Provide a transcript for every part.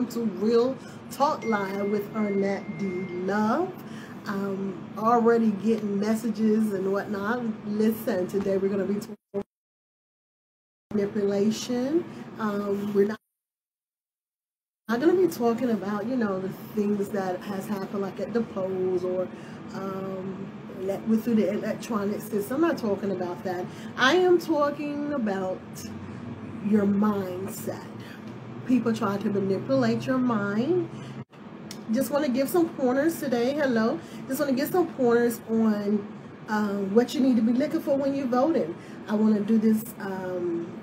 to Real Talk Live with Arnette D. Love. Already getting messages and whatnot. Listen, today we're going to be talking manipulation. We're not going to be talking about, you know, the things that has happened like at the polls or through the electronic system. I'm not talking about that. I am talking about your mindset. People try to manipulate your mind. Just want to give some pointers today. Hello. Just want to give some pointers on what you need to be looking for when you're voting. I want to do this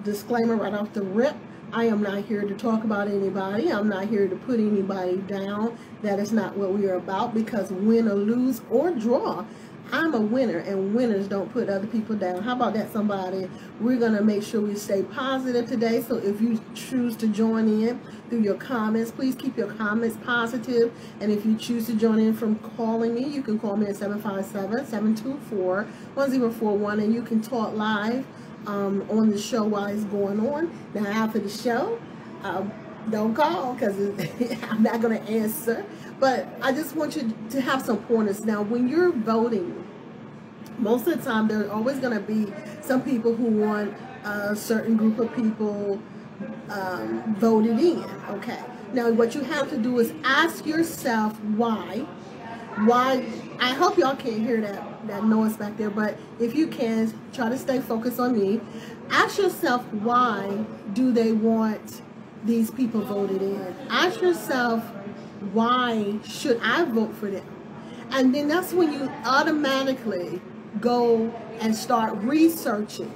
disclaimer right off the rip. I am not here to talk about anybody. I'm not here to put anybody down. That is not what we are about, because win or lose or draw, I'm a winner, and winners don't put other people down. How about that, somebody? We're going to make sure we stay positive today. So if you choose to join in through your comments, please keep your comments positive. And if you choose to join in from calling me, you can call me at 757-724-1041, and you can talk live on the show while it's going on. Now, after the show, don't call, because I'm not going to answer. But I just want you to have some pointers. Now, when you're voting, most of the time there are always going to be some people who want a certain group of people voted in. Okay. Now, what you have to do is ask yourself why. I hope y'all can't hear that noise back there, but if you can, try to stay focused on me. Ask yourself, why do they want these people voted in? Ask yourself, why should I vote for them? And then that's when you automatically go and start researching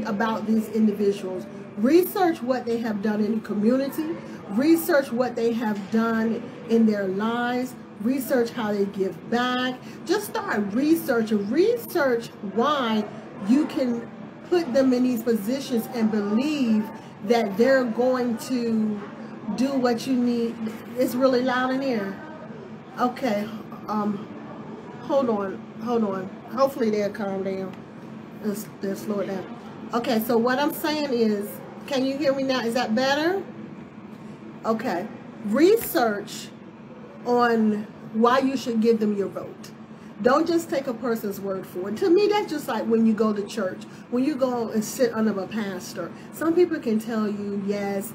about these individuals. Research what they have done in the community. Research what they have done in their lives. Research how they give back. Just start researching. Research why you can put them in these positions and believe that they're going to do what you need. It's really loud in here. Okay. Hold on. Hopefully they'll calm down. They'll slow it down. Okay, so what I'm saying is, can you hear me now? Is that better? Okay. Research on why you should give them your vote. Don't just take a person's word for it. To me, that's just like when you go to church. When you go and sit under a pastor, some people can tell you, yes,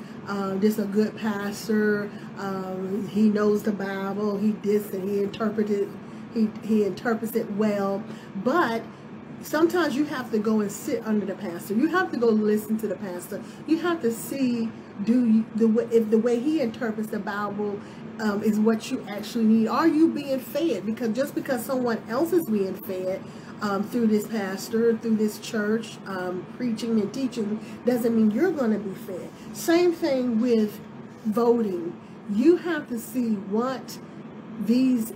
this is a good pastor. He knows the Bible. He this and he interprets it well. But sometimes you have to go and sit under the pastor. You have to go listen to the pastor. You have to see if the way he interprets the Bible is what you actually need. Are you being fed? Because just because someone else is being fed through this pastor, through this church, preaching and teaching, doesn't mean you're going to be fed. Same thing with voting. You have to see what these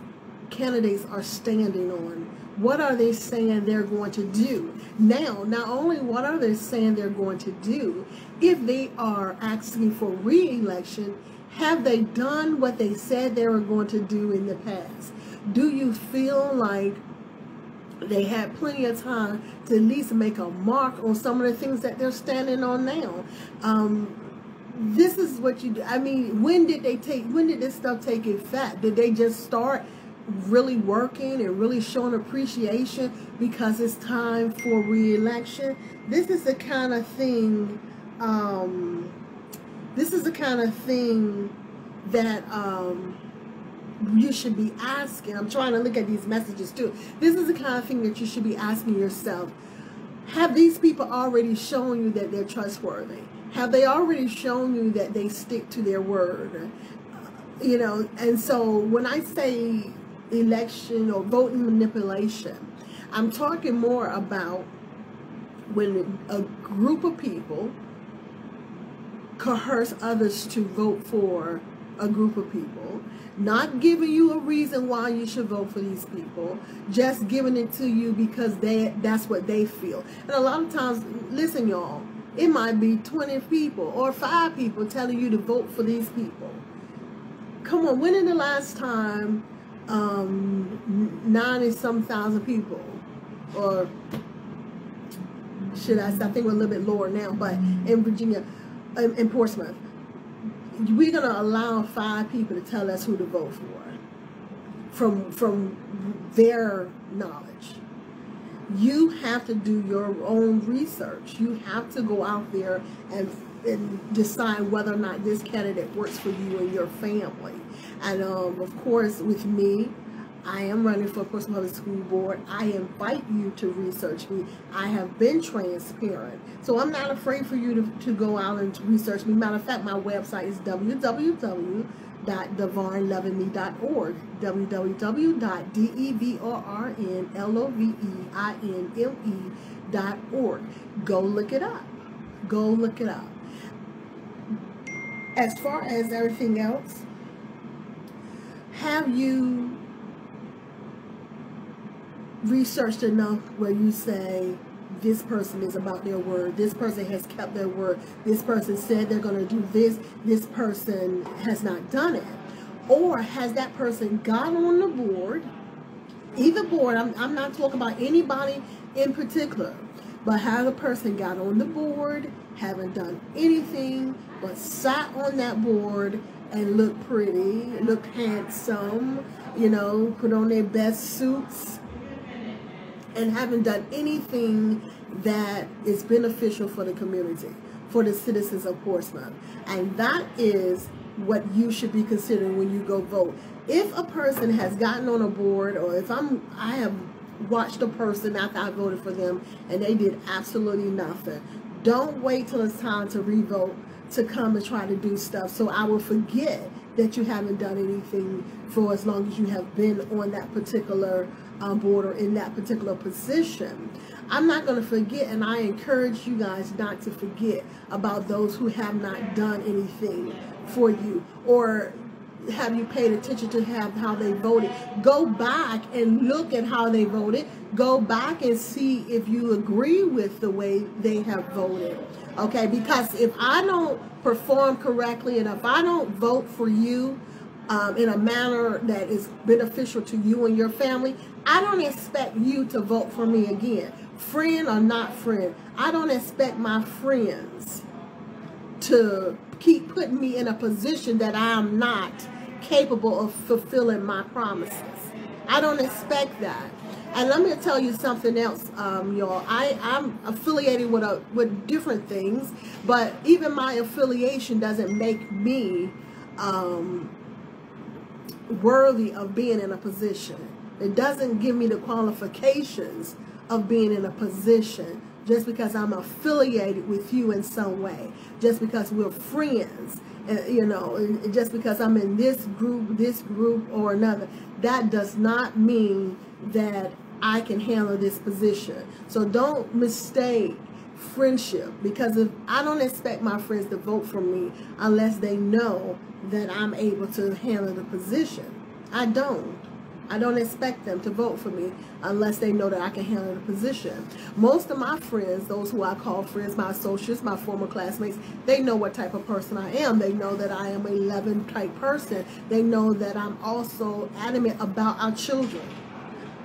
candidates are standing on. What are they saying they're going to do? Now, not only what are they saying they're going to do, if they are asking for re-election, have they done what they said they were going to do in the past? Do you feel like they had plenty of time to at least make a mark on some of the things that they're standing on now? This is what you do. I mean, when did this stuff take effect? Did they just start really working and really showing appreciation because it's time for re-election? This is the kind of thing that you should be asking. I'm trying to look at these messages too. This is the kind of thing that you should be asking yourself. Have these people already shown you that they're trustworthy? Have they already shown you that they stick to their word? You know, and so when I say election or voting manipulation, I'm talking more about when a group of people coerce others to vote for a group of people, not giving you a reason why you should vote for these people, just giving it to you because that's what they feel. And a lot of times, listen y'all, it might be 20 people or 5 people telling you to vote for these people. Come on, when is the last time 90-some thousand people, or should I think we're a little bit lower now, but in Virginia, in Portsmouth, we're going to allow 5 people to tell us who to vote for from their knowledge. You have to do your own research. You have to go out there and decide whether or not this candidate works for you and your family. And of course, with me, I am running for Portsmouth Public School Board. I invite you to research me. I have been transparent. So I'm not afraid for you to go out and research me. Matter of fact, my website is www.devarnlovingme.org, www.devarnlovingme.org. Go look it up. Go look it up. As far as everything else, have you researched enough where you say, this person is about their word, this person has kept their word, this person said they're going to do this, this person has not done it? Or has that person got on the board, either board, I'm not talking about anybody in particular, but has a person got on the board, haven't done anything, but sat on that board and looked pretty, looked handsome, you know, put on their best suits, and haven't done anything that is beneficial for the community, for the citizens of Portsmouth. And that is what you should be considering when you go vote. If a person has gotten on a board, or if I have watched a person after I voted for them and they did absolutely nothing, don't wait till it's time to re-vote to come and try to do stuff. So I will forget that you haven't done anything for as long as you have been on that particular board or in that particular position. I'm not going to forget, and I encourage you guys not to forget about those who have not done anything for you, or have you paid attention to how they voted. Go back and look at how they voted. Go back and see if you agree with the way they have voted. Okay, because if I don't perform correctly and if I don't vote for you in a manner that is beneficial to you and your family, I don't expect you to vote for me again. Friend or not friend, I don't expect my friends to keep putting me in a position that I am not capable of fulfilling my promises. I don't expect that. And let me tell you something else, y'all. I'm affiliated with different things, but even my affiliation doesn't make me worthy of being in a position. It doesn't give me the qualifications of being in a position just because I'm affiliated with you in some way, just because we're friends, you know, and just because I'm in this group or another. That does not mean that I can handle this position. So don't mistake friendship, because if I don't expect my friends to vote for me unless they know that I'm able to handle the position. I don't expect them to vote for me unless they know that I can handle the position. Most of my friends, those who I call friends, my associates, my former classmates, they know what type of person I am. They know that I am a loving type person. They know that I'm also adamant about our children.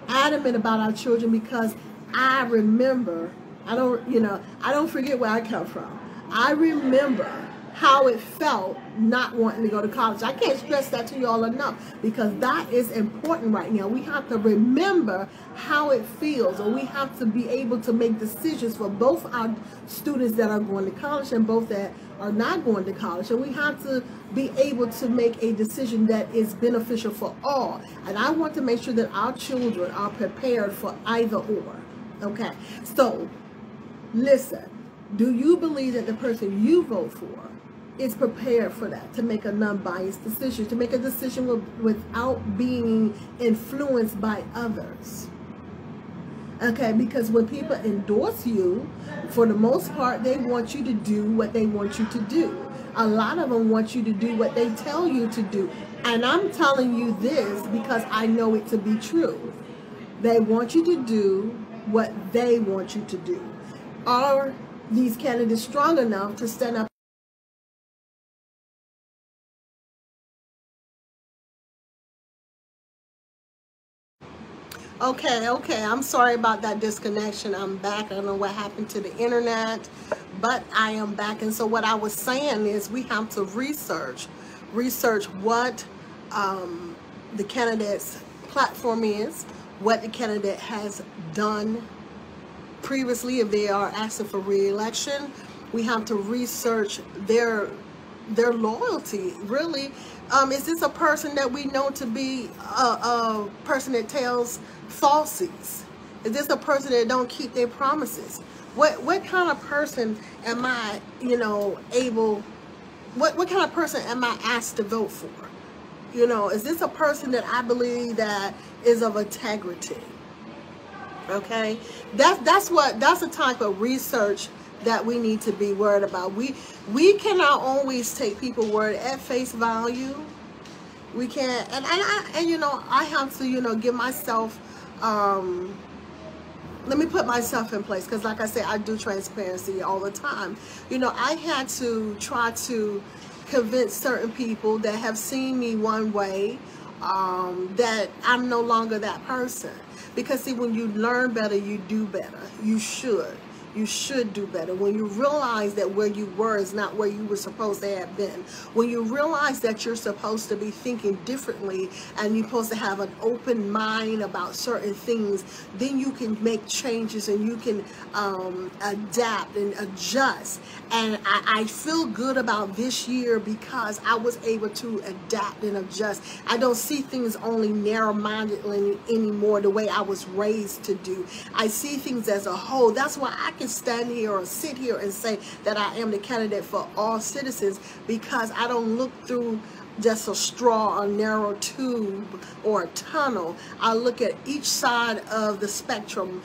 Adamant about our children, because I remember, I don't forget where I come from. I remember how it felt not wanting to go to college. I can't stress that to y'all enough, because that is important right now. We have to remember how it feels, or we have to be able to make decisions for both our students that are going to college and both that are not going to college. And we have to be able to make a decision that is beneficial for all. And I want to make sure that our children are prepared for either or. Okay, so listen, do you believe that the person you vote for is prepared for that, to make a non-biased decision, to make a decision without being influenced by others? Okay, because when people endorse you, for the most part, they want you to do what they want you to do. A lot of them want you to do what they tell you to do. And I'm telling you this because I know it to be true. They want you to do what they want you to do. Are these candidates strong enough to stand up? Okay. I'm sorry about that disconnection. I'm back. I don't know what happened to the internet, but I am back. And so what I was saying is we have to research what the candidate's platform is, what the candidate has done previously if they are asking for re-election. We have to research their loyalty, really. Is this a person that we know to be a person that tells falsies? Is this a person that don't keep their promises? What kind of person am I, able, what kind of person am I asked to vote for? Is this a person that I believe that is of integrity? Okay, that's the type of research that we need to be worried about. We cannot always take people's word at face value. We can't, and I have to give myself, let me put myself in place, because like I said, I do transparency all the time. I had to try to convince certain people that have seen me one way, that I'm no longer that person. Because see, when you learn better, you do better. You should do better. When you realize that where you were is not where you were supposed to have been. When you realize that you're supposed to be thinking differently and you're supposed to have an open mind about certain things, then you can make changes and you can adapt and adjust. And I feel good about this year because I was able to adapt and adjust. I don't see things only narrow-mindedly anymore the way I was raised to do. I see things as a whole. That's why I can stand here or sit here and say that I am the candidate for all citizens, because I don't look through just a straw, a narrow tube, or a tunnel. I look at each side of the spectrum,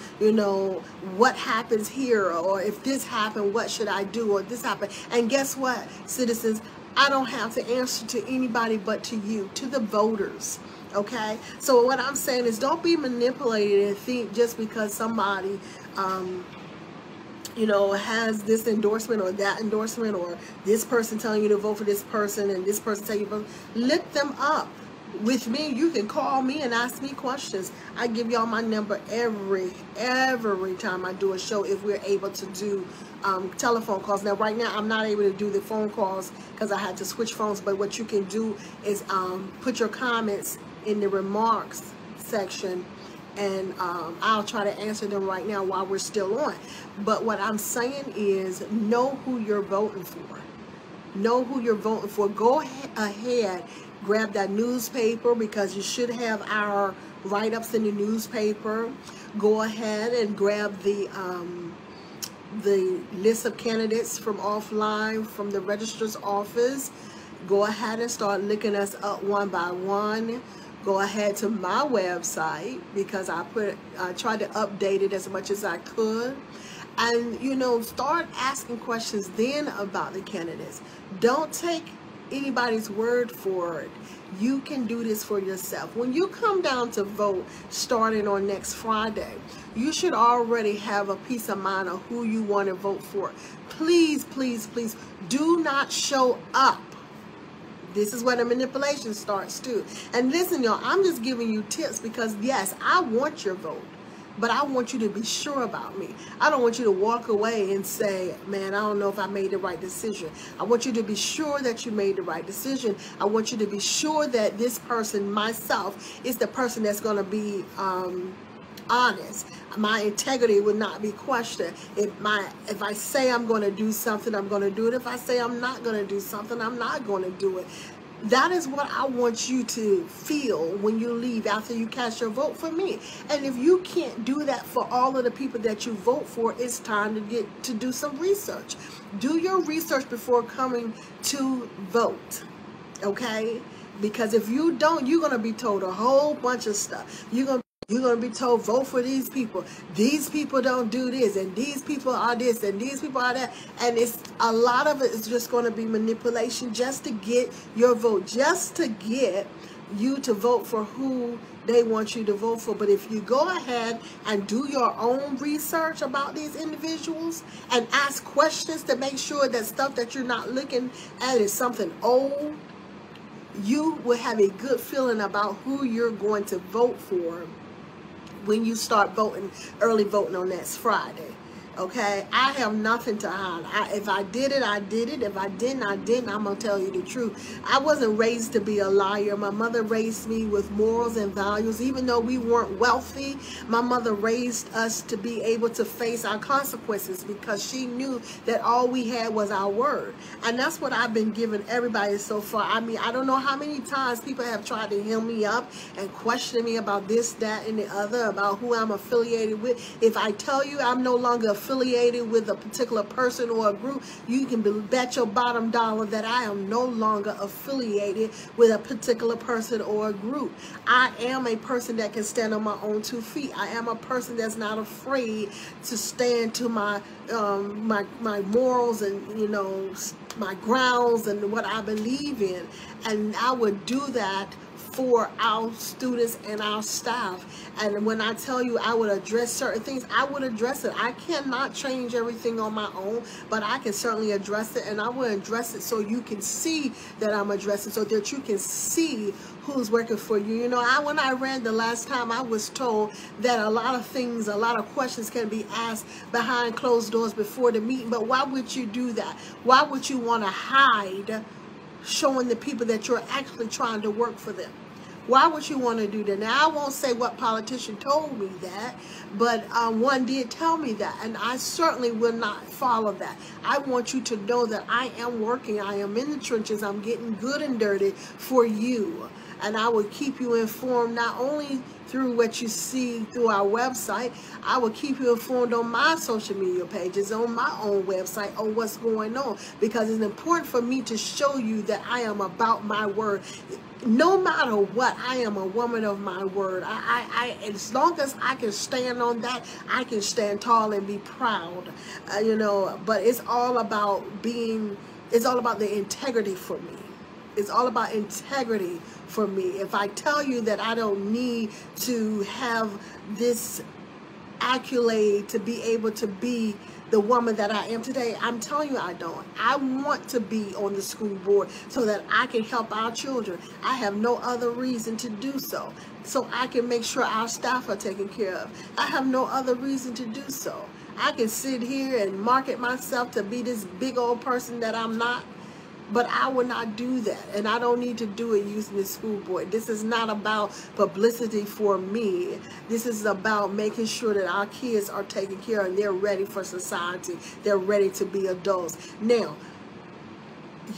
what happens here, or if this happened, what should I do, or this happened. And guess what, citizens? I don't have to answer to anybody but to you, to the voters. Okay? So what I'm saying is, don't be manipulated and think just because somebody has this endorsement or that endorsement, or this person telling you to vote for this person and this person telling you to vote. Look them up. With me, you can call me and ask me questions. I give y'all my number every time I do a show, if we're able to do telephone calls. Now, right now, I'm not able to do the phone calls because I had to switch phones, but what you can do is put your comments in the remarks section, and I'll try to answer them right now while we're still on. But what I'm saying is, know who you're voting for. Know who you're voting for. Go ahead, grab that newspaper, because you should have our write-ups in the newspaper. Go ahead and grab the list of candidates from offline from the registrar's office. Go ahead and start looking us up one by one. Go ahead to my website, because I tried to update it as much as I could. And, start asking questions then about the candidates. Don't take anybody's word for it. You can do this for yourself. When you come down to vote starting on next Friday, you should already have a peace of mind of who you want to vote for. Please, please, please do not show up. This is where the manipulation starts too. And listen, y'all, I'm just giving you tips because, yes, I want your vote, but I want you to be sure about me. I don't want you to walk away and say, man, I don't know if I made the right decision. I want you to be sure that you made the right decision. I want you to be sure that this person, myself, is the person that's going to be honest. My integrity would not be questioned. If I say I'm going to do something, I'm going to do it. If I say I'm not going to do something, I'm not going to do it. That is what I want you to feel when you leave after you cast your vote for me. And if you can't do that for all of the people that you vote for, it's time to do some research. Do your research before coming to vote, okay? Because if you don't, you're going to be told a whole bunch of stuff. You're going to be told, vote for these people. These people don't do this, and these people are this, and these people are that. And it's a lot of it is just going to be manipulation just to get your vote, just to get you to vote for who they want you to vote for. But if you go ahead and do your own research about these individuals and ask questions to make sure that stuff that you're not looking at is something old, you will have a good feeling about who you're going to vote for when you start voting, early voting on next Friday. Okay, I have nothing to hide. If I did it, I did it. If I didn't, I didn't. I'm going to tell you the truth. I wasn't raised to be a liar. My mother raised me with morals and values. Even though we weren't wealthy, my mother raised us to be able to face our consequences because she knew that all we had was our word. And that's what I've been giving everybody so far. I mean, I don't know how many times people have tried to hem me up and question me about this, that, and the other, about who I'm affiliated with. If I tell you I'm no longer affiliated with a particular person or a group, you can bet your bottom dollar that I am no longer affiliated with a particular person or a group. I am a person that can stand on my own 2 feet. I am a person that's not afraid to stand to my my morals and, you know, my grounds and what I believe in. And I would do that for our students and our staff. And when I tell you I would address certain things, I would address it. I cannot change everything on my own, but I can certainly address it, and I will address it so you can see that I'm addressing, so that you can see who's working for you. You know, when I ran the last time, I was told that a lot of things, a lot of questions can be asked behind closed doors before the meeting, but why would you do that? Why would you want to hide showing the people that you're actually trying to work for them? Why would you want to do that? Now, I won't say what politician told me that, but one did tell me that, and I certainly will not follow that. I want you to know that I am working. I am in the trenches. I'm getting good and dirty for you, and I will keep you informed, not only through what you see through our website. I will keep you informed on my social media pages, on my own website, on what's going on, because it's important for me to show you that I am about my word. No matter what, I am a woman of my word. As long as I can stand on that, I can stand tall and be proud, you know. But it's all about it's all about the integrity for me. It's all about integrity for me. If I tell you that I don't need to have this accolade to be able to be the woman that I am today, I'm telling you I don't. I want to be on the school board so that I can help our children. I have no other reason to do so. So I can make sure our staff are taken care of. I have no other reason to do so. I can sit here and market myself to be this big old person that I'm not, but I will not do that, and I don't need to do it using the school board. This is not about publicity for me. This is about making sure that our kids are taken care of and they're ready for society. They're ready to be adults. Now,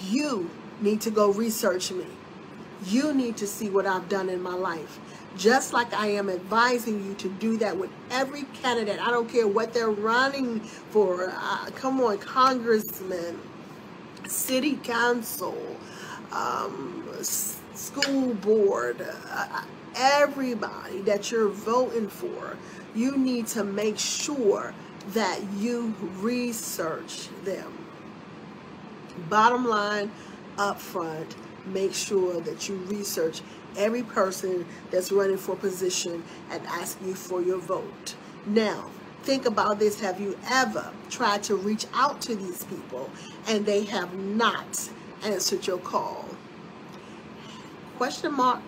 you need to go research me. You need to see what I've done in my life. Just like I am advising you to do that with every candidate. I don't care what they're running for. Come on, congressman, city council, school board, everybody that you're voting for, you need to make sure that you research them. Bottom line, up front, make sure that you research every person that's running for position and ask you for your vote. Now, think about this. Have you ever tried to reach out to these people and they have not answered your call? Question mark.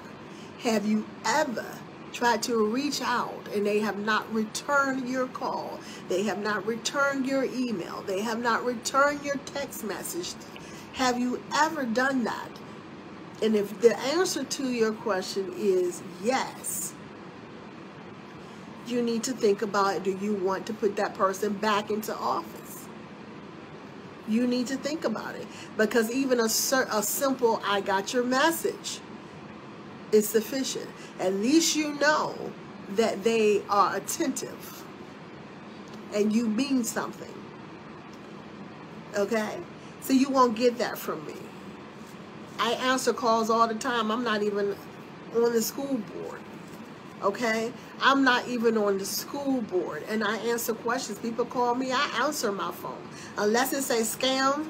Have you ever tried to reach out and they have not returned your call? They have not returned your email. They have not returned your text message. Have you ever done that? And if the answer to your question is yes, you need to think about, do you want to put that person back into office? You need to think about it, because even a simple "I got your message" is sufficient. At least you know that they are attentive and you mean something. Okay? So you won't get that from me. I answer calls all the time. I'm not even on the school board. Okay? I'm not even on the school board, and I answer questions. People call me, I answer my phone. Unless it says scam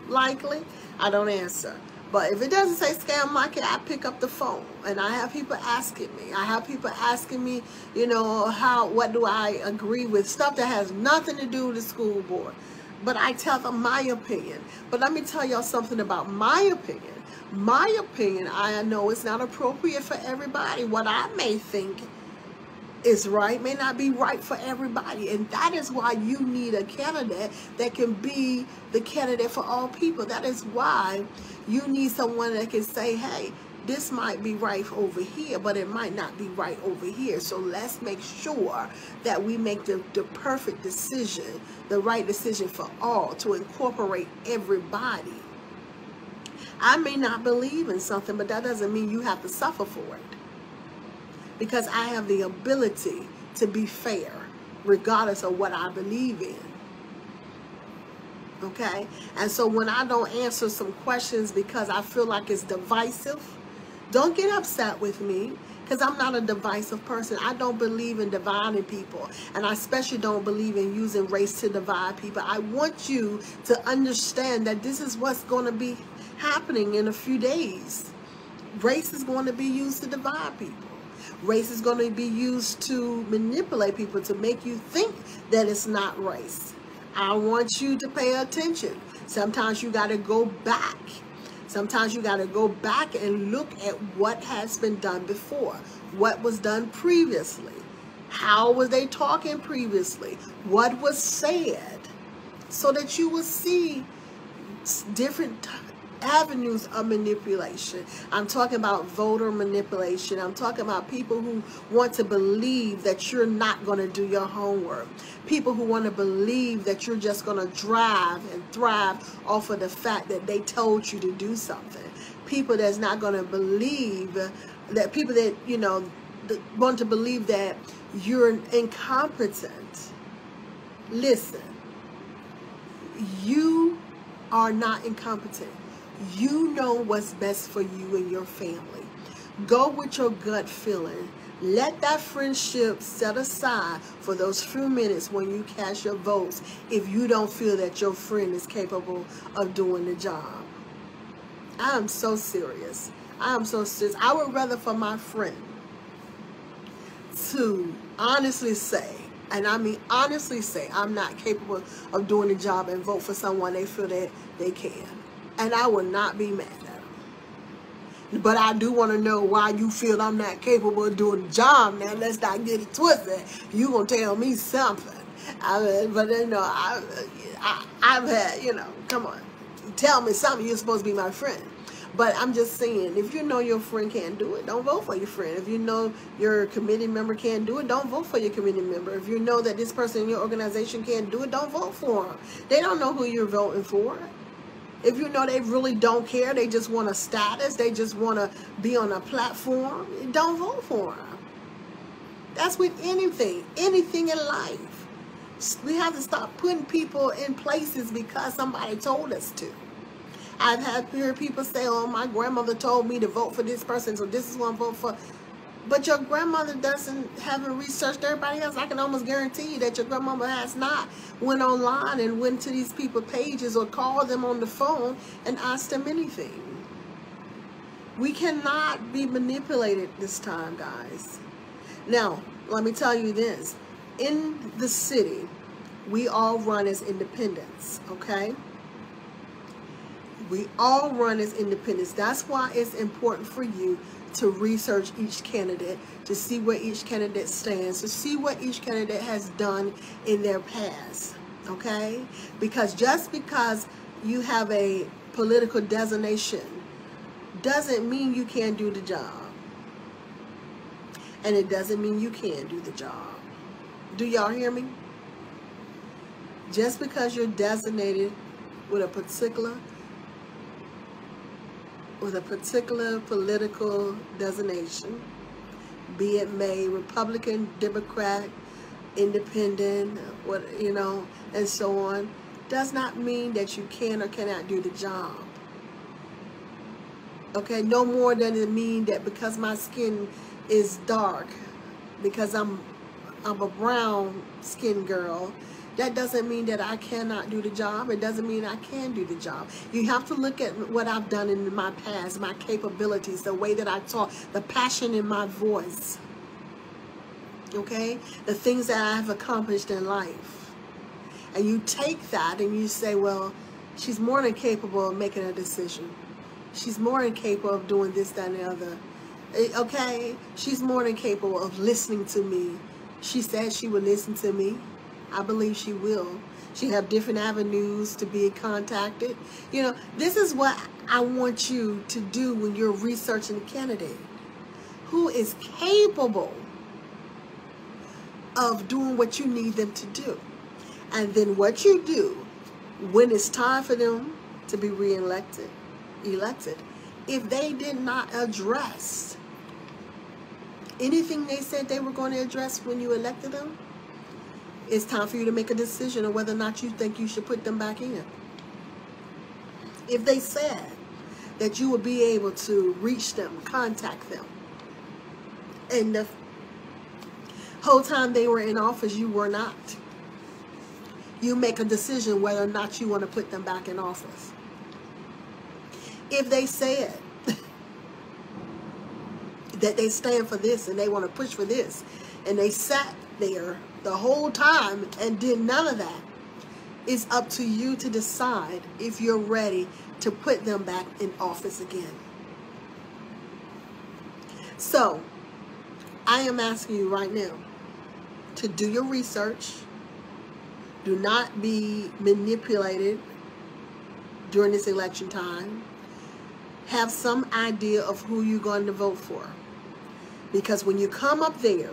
likely, I don't answer. But if it doesn't say scam likely, I pick up the phone, and I have people asking me. I have people asking me, you know, what do I agree with? Stuff that has nothing to do with the school board. But I tell them my opinion. But let me tell y'all something about my opinion. My opinion, I know it's not appropriate for everybody. What I may think is right may not be right for everybody. And that is why you need a candidate that can be the candidate for all people. That is why you need someone that can say, hey, this might be right over here, but it might not be right over here. So let's make sure that we make the perfect decision, the right decision for all, to incorporate everybody. I may not believe in something, but that doesn't mean you have to suffer for it. Because I have the ability to be fair, regardless of what I believe in. Okay? And so when I don't answer some questions because I feel like it's divisive, don't get upset with me, because I'm not a divisive person. I don't believe in dividing people. And I especially don't believe in using race to divide people. I want you to understand that this is what's going to be happening in a few days. Race is going to be used to divide people. Race is going to be used to manipulate people, to make you think that it's not race. I want you to pay attention. Sometimes you got to go back. Sometimes you got to go back and look at what has been done before. What was done previously. How was they talking previously? What was said? So that you will see different avenues of manipulation. I'm talking about voter manipulation. I'm talking about people who want to believe that you're not going to do your homework. People who want to believe that you're just going to drive and thrive off of the fact that they told you to do something. People that's not going to believe that, people that, you know, want to believe that you're incompetent. Listen, you are not incompetent. You know what's best for you and your family. Go with your gut feeling. Let that friendship set aside for those few minutes when you cast your votes if you don't feel that your friend is capable of doing the job. I am so serious. I am so serious. I would rather for my friend to honestly say, and I mean honestly say, I'm not capable of doing the job, and vote for someone they feel that they can. And I will not be mad at them. But I do want to know why you feel I'm not capable of doing the job. Now, let's not get it twisted. You going to tell me something. But, you know, I've had, you know, come on. Tell me something. You're supposed to be my friend. But I'm just saying, if you know your friend can't do it, don't vote for your friend. If you know your committee member can't do it, don't vote for your committee member. If you know that this person in your organization can't do it, don't vote for them. They don't know who you're voting for. If you know they really don't care, they just want a status, they just want to be on a platform, don't vote for them. That's with anything in life. We have to stop putting people in places because somebody told us to. I've heard people say, oh, my grandmother told me to vote for this person, so this is what I'm voting for. But your grandmother haven't researched everybody else. I can almost guarantee you that your grandmother has not went online and went to these people's pages or called them on the phone and asked them anything. We cannot be manipulated this time, guys. Now, let me tell you this. In the city, we all run as independents, okay? We all run as independents. That's why it's important for you to research each candidate, to see where each candidate stands, to see what each candidate has done in their past, okay? Because just because you have a political designation doesn't mean you can't do the job. And it doesn't mean you can't do the job. Do y'all hear me? Just because you're designated with a particular political designation, be it may Republican, Democrat, Independent, what, you know, and so on, does not mean that you can or cannot do the job. Okay, no more than it mean that because my skin is dark, because I'm a brown skinned girl, that doesn't mean that I cannot do the job. It doesn't mean I can do the job. You have to look at what I've done in my past, my capabilities, the way that I talk, the passion in my voice. Okay? The things that I have accomplished in life. And you take that and you say, well, she's more than capable of making a decision. She's more than capable of doing this, that, and the other. Okay? She's more than capable of listening to me She said she would listen to me. I believe she will. She have different avenues to be contacted. You know, this is what I want you to do when you're researching a candidate who is capable of doing what you need them to do. And then what you do when it's time for them to be elected, if they did not address anything they said they were going to address when you elected them, it's time for you to make a decision on whether or not you think you should put them back in. If they said that you would be able to reach them, contact them, and the whole time they were in office you were not, you make a decision whether or not you want to put them back in office. If they said that they stand for this and they want to push for this, and they sat there the whole time and did none of that, it's up to you to decide if you're ready to put them back in office again. So, I am asking you right now to do your research. Do not be manipulated during this election time. Have some idea of who you're going to vote for. Because when you come up there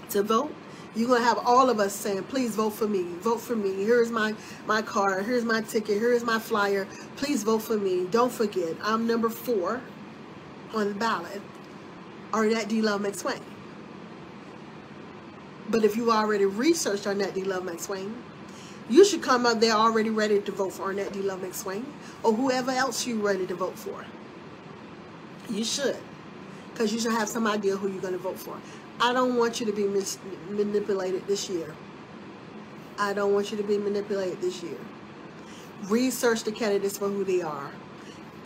to vote, you're going to have all of us saying, please vote for me. Vote for me. Here's my card. Here's my ticket. Here's my flyer. Please vote for me. Don't forget, I'm number 4 on the ballot. Arnette D. Love McSwain. But if you already researched Arnette D. Love McSwain, you should come up there already ready to vote for Arnette D. Love McSwain or whoever else you're ready to vote for. You should. Because you should have some idea who you're going to vote for. I don't want you to be manipulated this year. I don't want you to be manipulated this year. Research the candidates for who they are.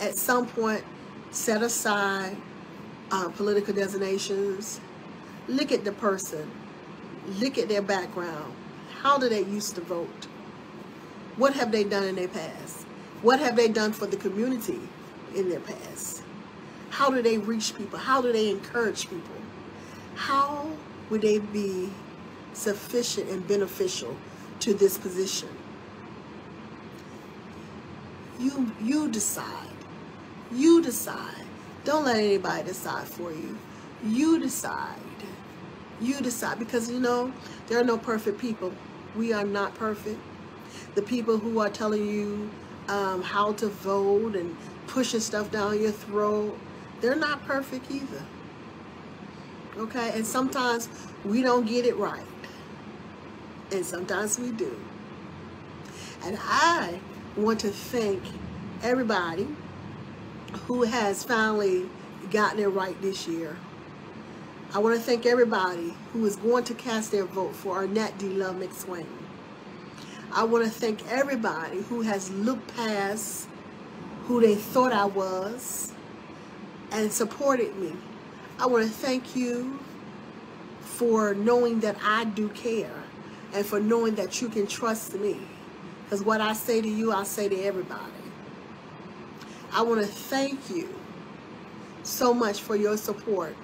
At some point, set aside political designations. Look at the person. Look at their background. How do they used to vote? What have they done in their past? What have they done for the community in their past? How do they reach people? How do they encourage people? How would they be sufficient and beneficial to this position? You decide. You decide. Don't let anybody decide for you. You decide. You decide, because you know there are no perfect people. We are not perfect. The people who are telling you how to vote and pushing stuff down your throat, they're not perfect either. Okay, and sometimes we don't get it right, and sometimes we do. And I want to thank everybody who has finally gotten it right this year. I want to thank everybody who is going to cast their vote for Arnette D. Love McSwain. I want to thank everybody who has looked past who they thought I was and supported me. I want to thank you for knowing that I do care and for knowing that you can trust me. Because what I say to you, I say to everybody. I want to thank you so much for your support.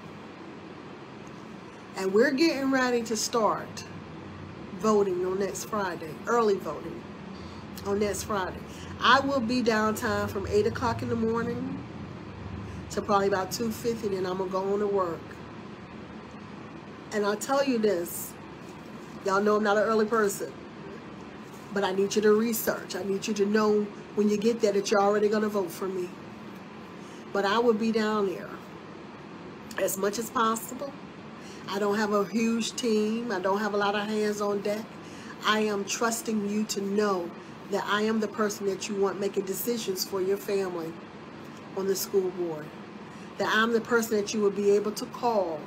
And we're getting ready to start voting on next Friday, early voting on next Friday. I will be downtown from 8 o'clock in the morning to probably about 2:50, then I'm going to go on to work. And I'll tell you this, y'all know I'm not an early person, but I need you to research. I need you to know when you get there that you're already going to vote for me. But I will be down there as much as possible. I don't have a huge team. I don't have a lot of hands on deck. I am trusting you to know that I am the person that you want making decisions for your family on the school board. That I'm the person that you will be able to call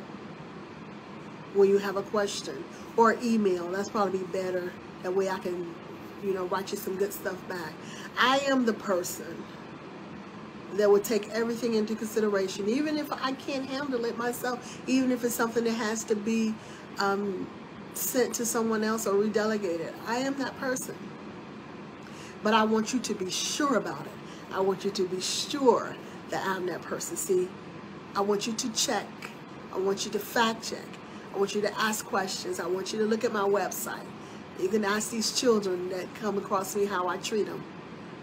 when you have a question, or email. That's probably better. That way I can, you know, write you some good stuff back. I am the person that will take everything into consideration, even if I can't handle it myself, even if it's something that has to be sent to someone else or redelegated. I am that person. But I want you to be sure about it. I want you to be sure that I'm that person. See, I want you to check. I want you to fact check. I want you to ask questions. I want you to look at my website. You can ask these children that come across me how I treat them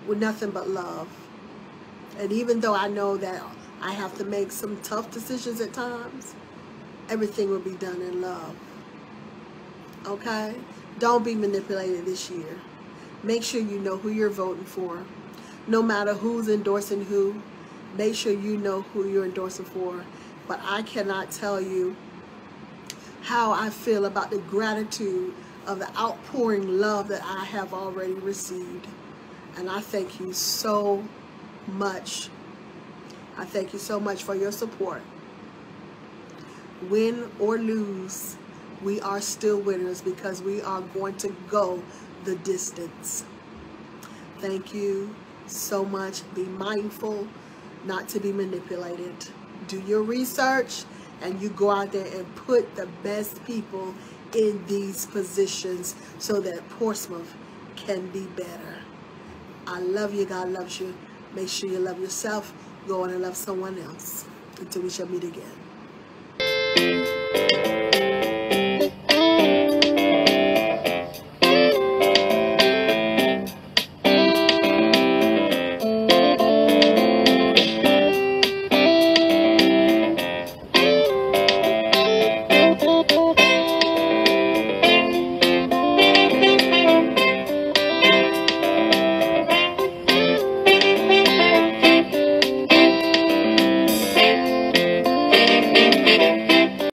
with nothing but love. And even though I know that I have to make some tough decisions at times, everything will be done in love. Okay? Don't be manipulated this year. Make sure you know who you're voting for. No matter who's endorsing who, make sure you know who you're endorsing for. But I cannot tell you how I feel about the gratitude of the outpouring love that I have already received. And I thank you so much. I thank you so much for your support. Win or lose, we are still winners because we are going to go the distance. Thank you so much. Be mindful not to be manipulated. Do your research and you go out there and put the best people in these positions so that Portsmouth can be better. I love you. God loves you. Make sure you love yourself. Go on and love someone else. Until we shall meet again.